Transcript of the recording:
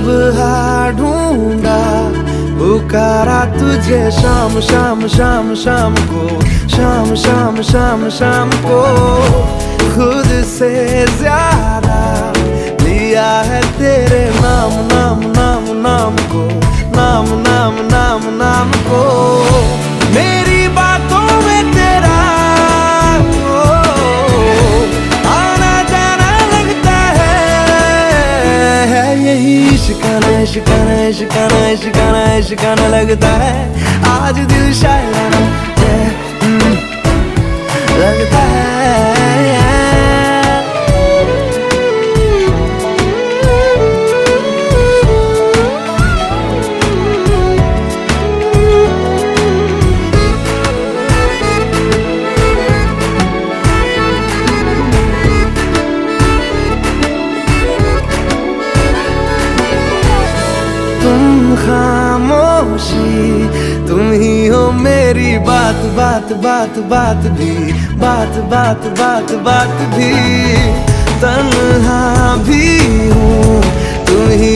सुबह ढूंढा पुकारा तुझे शाम शाम शाम शाम को, शाम शाम शाम शाम को। खुद से ज्यादा लिया है तेरे नाम नाम नाम नाम को, नाम नाम नाम नाम को। मेरी बातों में तेरा आना जाना लगता है, यही शिकाना शिकाना शिकाना शिकाना शिकाना लगता है। आज दिल शायराना लगता है। तुम खामोशी तुम ही हो मेरी बात बात बात बात भी, बात बात बात बात भी। तन्हा